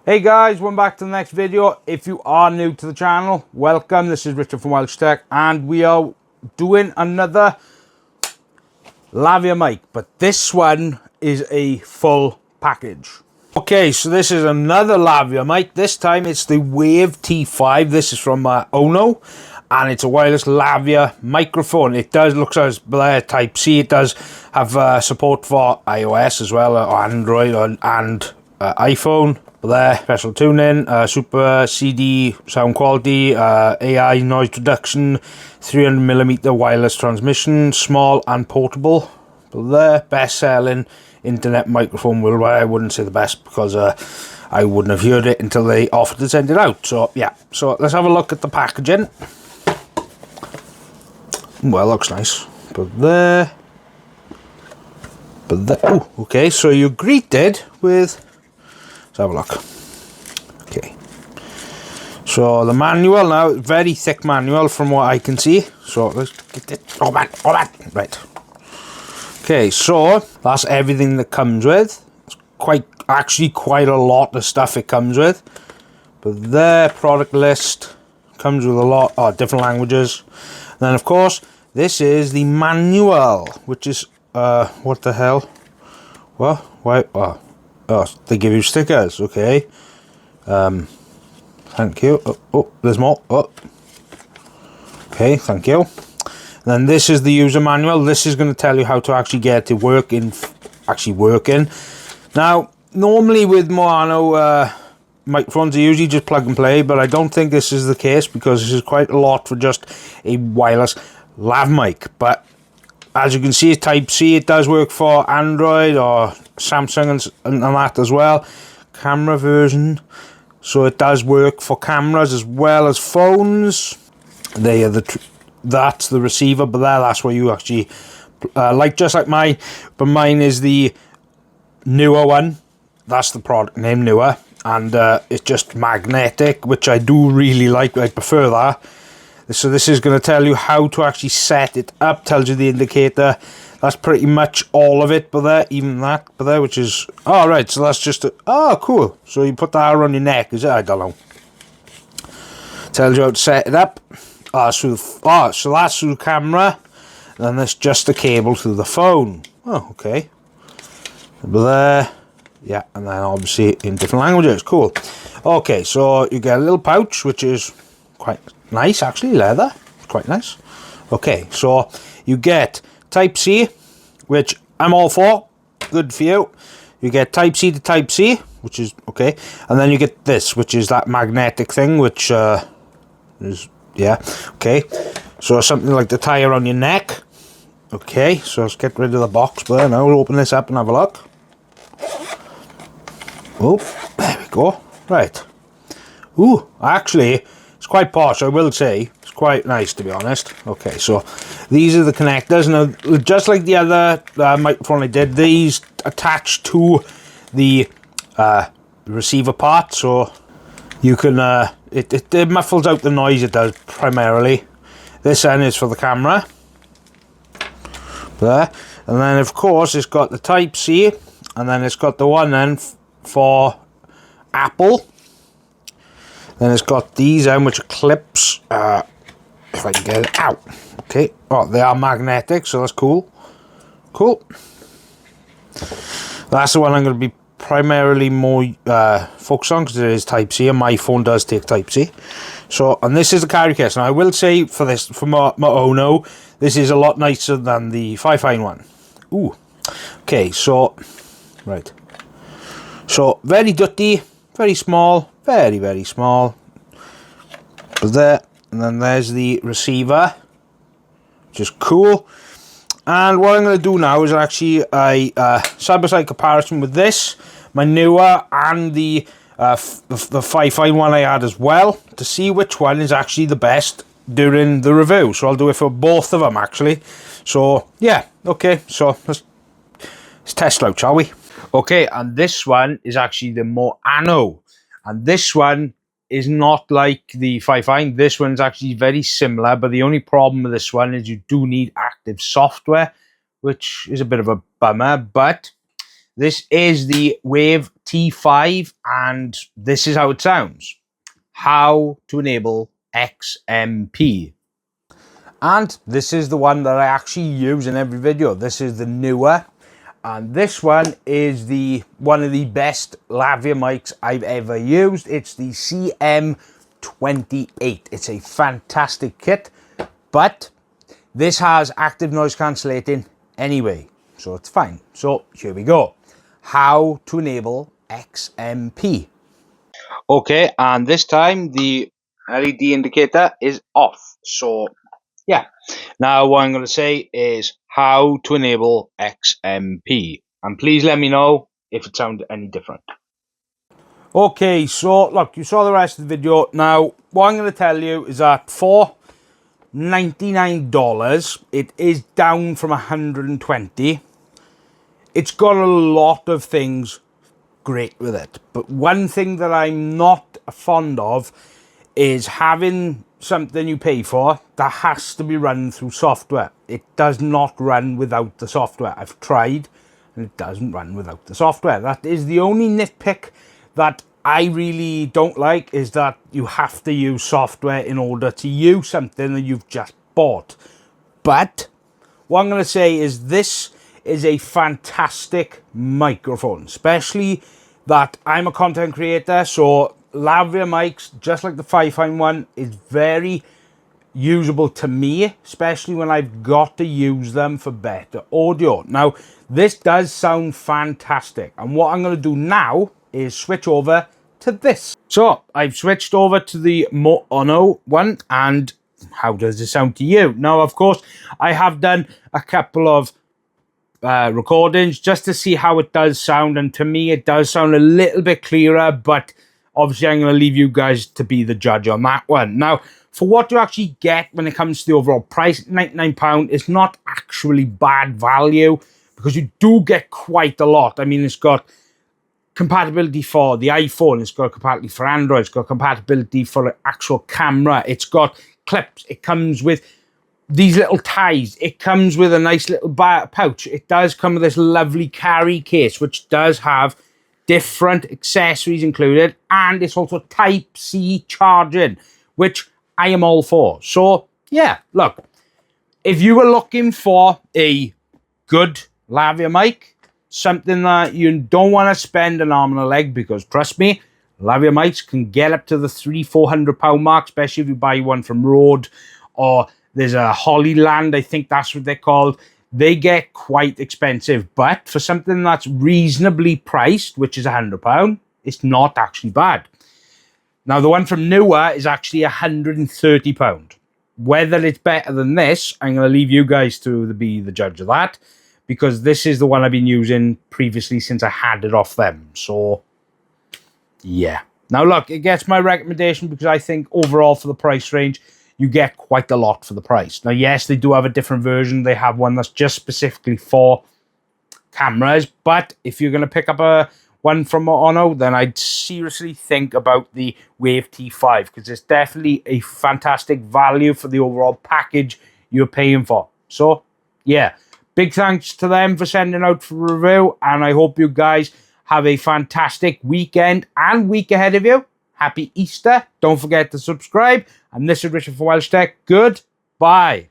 Hey guys, welcome back to the next video. If you are new to the channel, welcome. This is Richard from WELSHYTECH, and we are doing another Lavalier mic, but this one is a full package. Okay, so this is another Lavalier mic. This time it's the Wave T5. This is from Maono, and it's a wireless Lavalier microphone. It does look as Type C. It does have support for iOS as well, or Android, and iPhone. There, special tuning, super CD sound quality, AI noise reduction, 300mm wireless transmission, small and portable. There, best selling internet microphone worldwide. I wouldn't say the best because I wouldn't have heard it until they offered to send it out. So yeah, so let's have a look at the packaging. Well, looks nice. But there, oh, okay. So you're greeted with. Let's have a look. Okay. So the manual now, very thick manual from what I can see. So let's get it. Oh man. Right. Okay, so that's everything that comes with. It's actually quite a lot of stuff it comes with. But their product list comes with a lot of different languages. And then of course, this is the manual, which is what the hell? What? Why? Oh, they give you stickers, okay. Thank you. Oh, there's more. Oh. Okay, thank you. And then this is the user manual. This is going to tell you how to actually get it working. Now, normally with Maono microphones, they usually just plug and play, but I don't think this is the case because this is quite a lot for just a wireless Lav mic. But as you can see, it's Type C. It does work for Android or Samsung and that as well. Camera version. So it does work for cameras as well as phones. They are that's the receiver, but that's where you actually just like mine. But mine is the Neewer one. That's the product name, Neewer, and it's just magnetic, which I do really like. I prefer that. So this is going to tell you how to actually set it up, tells you the indicator. That's pretty much all of it, but there, even that, but there, which is, oh right, so that's just, cool. So you put that around your neck, is it? I don't know. Tells you how to set it up. So that's through the camera, and then that's just the cable through the phone. Oh, okay. But there, yeah, and then obviously in different languages, cool. Okay, so you get a little pouch, which is quite nice, actually, leather, quite nice. Okay, so you get Type C, which I'm all for, good for you. You get Type C to Type C, which is okay, and then you get this, which is that magnetic thing, which is, yeah, okay. So something like the tie around your neck. Okay, so let's get rid of the box, but now we'll open this up and have a look. Oh, there we go, right. Ooh, actually, it's quite posh, I will say. It's quite nice, to be honest. Okay, so these are the connectors. Now, just like the other microphone I did, these attach to the receiver part, so you can, it muffles out the noise it does, primarily. This end is for the camera. There. And then, of course, it's got the Type C, and then it's got the one end for Apple. Then it's got these which are clips, if I can get it out. Okay, oh, they are magnetic, so that's cool. Cool. That's the one I'm going to be primarily more focused on because it is Type C, and my phone does take Type C. So, and this is the carry case. Now, I will say for this, for Maono, this is a lot nicer than the FIFine one. Ooh. Okay, so, right. So, very dirty, very small. Very, very small. But there, and then there's the receiver, which is cool. And what I'm going to do now is actually a side-by-side comparison with this, my Neewer, and the FIFine one I had as well, to see which one is actually the best during the review. So I'll do it for both of them, actually. So, yeah, okay, so let's test out, shall we? Okay, and this one is actually the Maono. And this one is not like the FIFine. This one's actually very similar, but the only problem with this one is you do need active software, which is a bit of a bummer, but This is the Wave T5, and this is how it sounds. How to enable XMP. And this is the one that I actually use in every video. This is the Neewer. And this one is one of the best Lavalier mics I've ever used. It's the CM28. It's a fantastic kit, but this has active noise cancellating anyway, so it's fine. So here we go. How to enable XMP. Okay, and this time the LED indicator is off. So yeah. Now what I'm going to say is how to enable XMP. And please let me know if it sounds any different. Okay, so look, you saw the rest of the video. Now, what I'm going to tell you is that for $99, it is down from 120. It's got a lot of things great with it, but one thing that I'm not fond of is having something you pay for that has to be run through software. It does not run without the software. I've tried and it doesn't run without the software. That is the only nitpick that I really don't like, is that you have to use software in order to use something that you've just bought. But what I'm going to say is this is a fantastic microphone, especially that I'm a content creator, so Lavalier mics, just like the FIFine one, is very usable to me, especially when I've got to use them for better audio. Now, this does sound fantastic, and what I'm going to do now is switch over to this. So, I've switched over to the Maono one, and how does it sound to you? Now, of course, I have done a couple of recordings just to see how it does sound, and to me it does sound a little bit clearer, but obviously I'm going to leave you guys to be the judge on that one. Now, for what you actually get when it comes to the overall price, £99 is not actually bad value, because you do get quite a lot. I mean, it's got compatibility for the iPhone, it's got compatibility for Android, it's got compatibility for the actual camera, it's got clips, it comes with these little ties, it comes with a nice little pouch, it does come with this lovely carry case, which does have different accessories included, and it's also Type-C charging, which I am all for. So yeah, look, if you were looking for a good Lavalier mic, something that you don't want to spend an arm and a leg, because trust me, Lavalier mics can get up to the £300-400 mark, especially if you buy one from Rode, or there's a Hollyland, I think that's what they're called. They get quite expensive, but for something that's reasonably priced, which is £100, it's not actually bad. Now, the one from Neewer is actually £130. Whether it's better than this, I'm going to leave you guys to be the judge of that, because this is the one I've been using previously since I had it off them. So, yeah. Now, look, it gets my recommendation because I think overall for the price range, you get quite a lot for the price. Now, yes, they do have a different version. They have one that's just specifically for cameras. But if you're going to pick up one from Maono, then I'd seriously think about the Wave T5, because it's definitely a fantastic value for the overall package you're paying for. So, yeah, big thanks to them for sending out for a review, and I hope you guys have a fantastic weekend and week ahead of you. Happy Easter. Don't forget to subscribe. And this is Richard for WELSHYTECH. Goodbye.